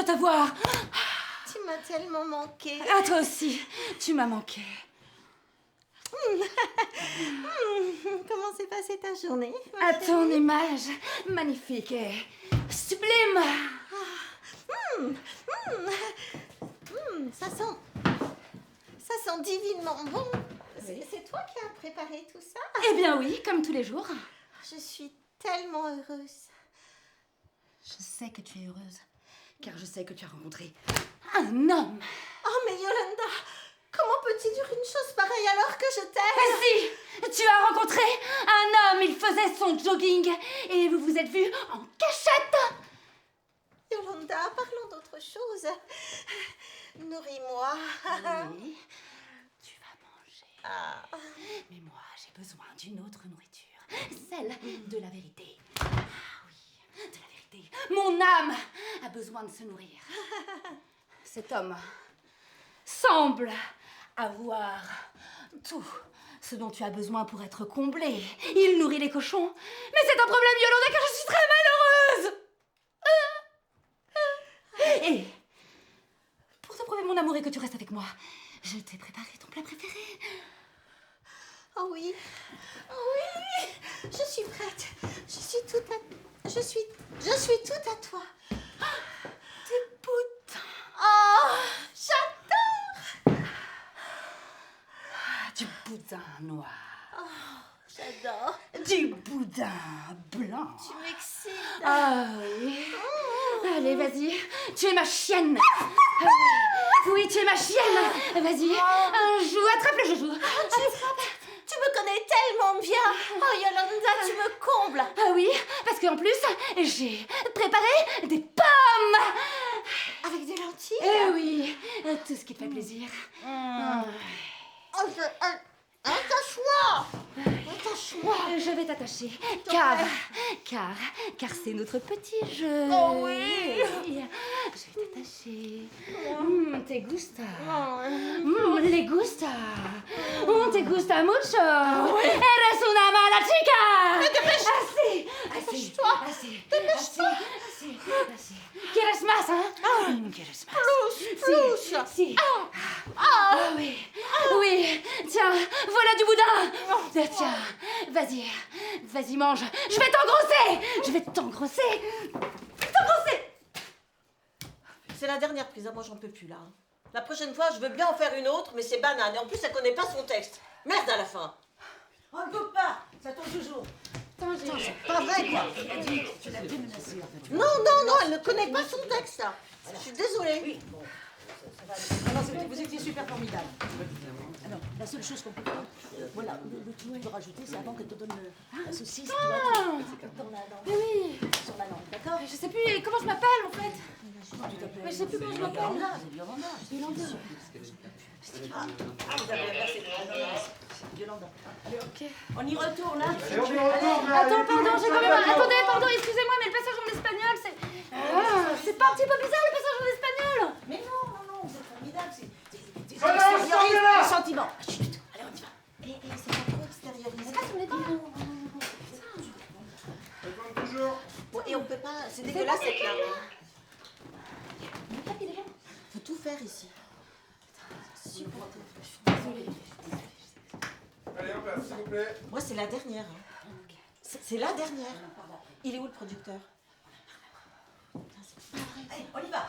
te voir. Tu m'as tellement manqué. À toi aussi, tu m'as manqué. Comment s'est passée ta journée? À ton image, magnifique et sublime. Ça sent divinement bon. C'est toi qui as préparé tout ça? Eh bien oui, comme tous les jours. Je suis tellement heureuse. Je sais que tu es heureuse, car je sais que tu as rencontré un homme. Oh mais Yolanda, comment peux-tu dire une chose pareille alors que je t'aime? Mais si, tu as rencontré un homme, il faisait son jogging et vous vous êtes vus en cachette. Yolanda, parlons d'autre chose. Nourris-moi. Oui, tu vas manger. Mais moi, j'ai besoin d'une autre nourriture, celle de la vérité. Ah oui, de la vérité. Mon âme a besoin de se nourrir. Cet homme semble avoir tout ce dont tu as besoin pour être comblé. Il nourrit les cochons. Mais c'est un problème, Yolanda, car je suis très malheureuse. Et pour te prouver mon amour et que tu restes avec moi, je t'ai préparé ton plat préféré. Oh oui, je suis prête. Je suis tout à toi. Tes boudins. Oh, j'adore. Du boudin noir. J'adore. Du boudin blanc. Tu m'excites. Ah oui. Allez, vas-y. Tu es ma chienne. Oui, tu es ma chienne. Vas-y. Joue, attrape le joujou. Tu me connais tellement bien. Oh Yolanda, tu me combles. Ah oui, parce qu'en plus, j'ai préparé des pommes. Avec des lentilles. Eh oui, tout ce qui te fait plaisir. Attache-moi. Je vais t'attacher, car c'est notre petit jeu. Oh oui. Je vais t'attacher. Te gusta. Le gusta. Te gusta mucho. Eres una mala chica. Así. ¿Quieres más, hein? ¿Quieres más? Plus. Si. Oui, tiens, voilà du boudin. Tiens, vas-y, mange. Je vais t'engrosser. C'est la dernière prise, moi j'en peux plus là. La prochaine fois, je veux bien en faire une autre, mais c'est banane. Et en plus, elle connaît pas son texte. Merde à la fin. On ne coupe pas, ça tombe toujours. C'est pas vrai quoi. Tu l'as démenacée en fait. Non, elle ne connaît pas son texte là. Je suis désolée. Oui, bon, ça va aller. Alors, vous étiez super formidable. Alors, la seule chose qu'on peut faire, voilà, le tout de rajouter, c'est avant qu'elle te donne la saucisse, tu vois, dans la langue. Oui. Sur la langue, d'accord? Je sais plus comment je m'appelle en fait. Comment tu t'appelles? Mais je sais plus comment je m'appelle. Yolanda, c'est Yolanda. Vous avez inversé. Yolanda. Allez, Ok. on y retourne, hein? Attends, pardon, j'ai quand même... Attendez, pardon, excusez-moi, mais le passage en espagnol, c'est pas un petit peu bizarre le passage en espagnol? Mais non, vous êtes formidable. C'est Sortez là! le sentiment. Chut, allez, on y va. Et c'est pas trop extériorisé. Toujours. Bon, et on peut pas. C'est dégueulasse cette là. Faut tout faire ici. Allez, en place, s'il vous plaît. Moi, c'est la dernière. C'est la dernière. Il est où le producteur? Allez, on y va.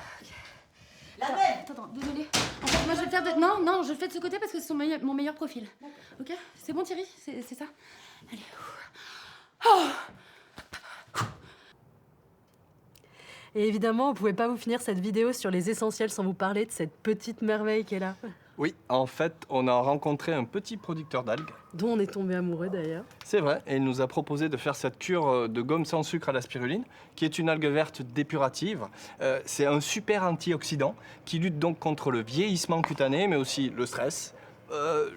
La même. Attends, désolée. En fait, moi je vais le faire de... Non, je le fais de ce côté parce que c'est mon meilleur profil. Ok? C'est bon Thierry? C'est ça? Allez. Et évidemment, on pouvait pas vous finir cette vidéo sur les essentiels sans vous parler de cette petite merveille qui est là, Oui, en fait, on a rencontré un petit producteur d'algues. dont on est tombé amoureux d'ailleurs. C'est vrai, et il nous a proposé de faire cette cure de gomme sans sucre à la spiruline, qui est une algue verte dépurative. C'est un super antioxydant qui lutte donc contre le vieillissement cutané, mais aussi le stress,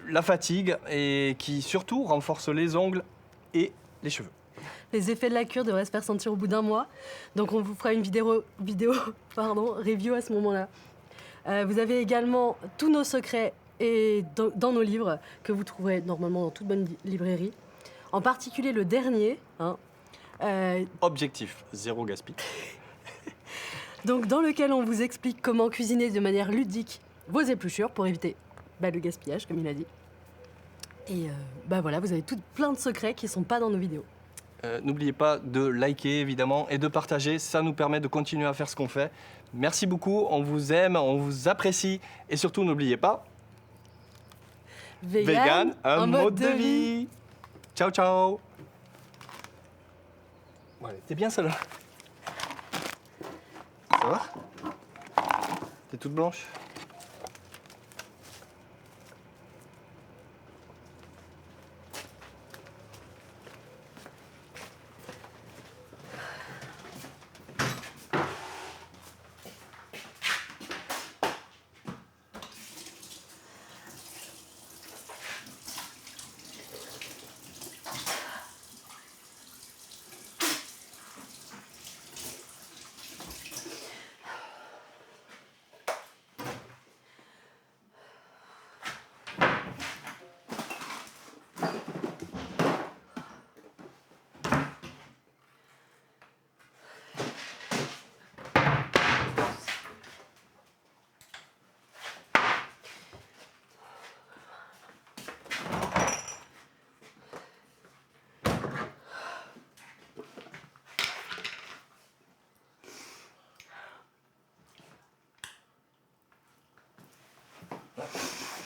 la fatigue, et qui surtout renforce les ongles et les cheveux. Les effets de la cure devraient se faire sentir au bout d'un mois. Donc on vous fera une vidéo review à ce moment-là. Vous avez également tous nos secrets et dans nos livres que vous trouverez normalement dans toute bonne librairie. En particulier le dernier. Objectif, zéro gaspille. Donc, dans lequel on vous explique comment cuisiner de manière ludique vos épluchures pour éviter le gaspillage, comme il a dit. Et voilà, vous avez plein de secrets qui ne sont pas dans nos vidéos. N'oubliez pas de liker, évidemment, et de partager. Ça nous permet de continuer à faire ce qu'on fait. Merci beaucoup, on vous aime, on vous apprécie. Et surtout, n'oubliez pas... Vegan, un mode de vie. Ciao, ciao. Ouais, t'es bien, celle-là. Ça va? T'es toute blanche?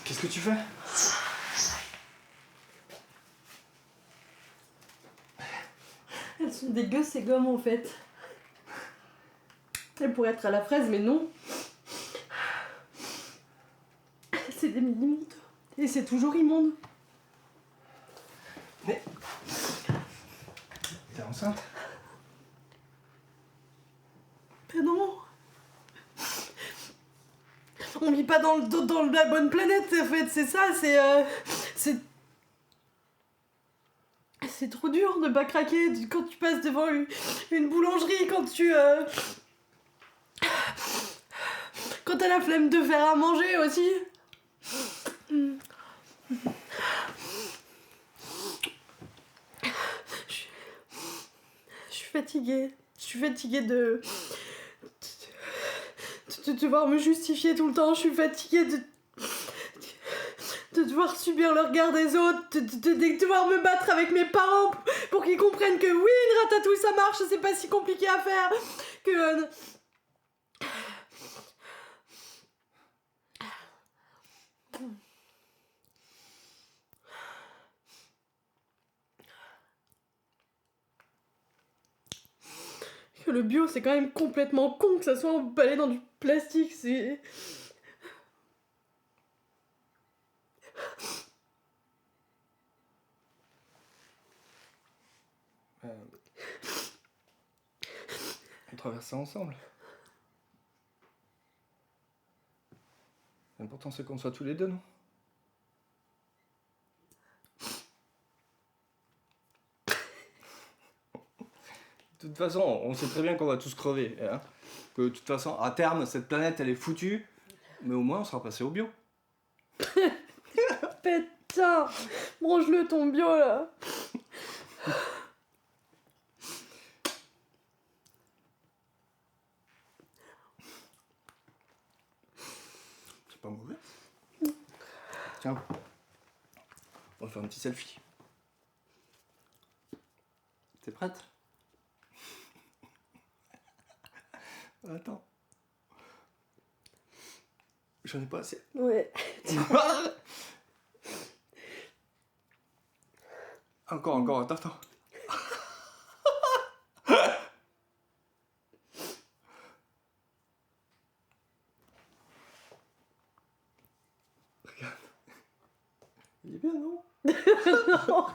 Qu'est-ce que tu fais? Elles sont dégueu ces gommes en fait. Elles pourraient être à la fraise mais non. C'est des millimètres. Et c'est toujours immonde. Mais... T'es enceinte? Ben non. On vit pas dans la bonne planète en fait, c'est ça, c'est trop dur de pas craquer quand tu passes devant une boulangerie, quand t'as la flemme de faire à manger aussi. Je suis fatiguée de devoir me justifier tout le temps, je suis fatiguée de devoir subir le regard des autres, de devoir me battre avec mes parents pour qu'ils comprennent que oui, une ratatouille ça marche, c'est pas si compliqué à faire, que le bio c'est quand même complètement con que ça soit emballé dans du plastique, c'est... On traverse ça ensemble. L'important c'est qu'on soit tous les deux, non? De toute façon, on sait très bien qu'on va tous crever, hein. Que de toute façon, à terme, cette planète elle est foutue, mais au moins on sera passé au bio. Putain, mange-le ton bio là. C'est pas mauvais. Tiens, on va faire un petit selfie. T'es prête? Attends. J'en ai pas assez. Ouais. Encore, attends. Regarde. Il est bien, non? Non.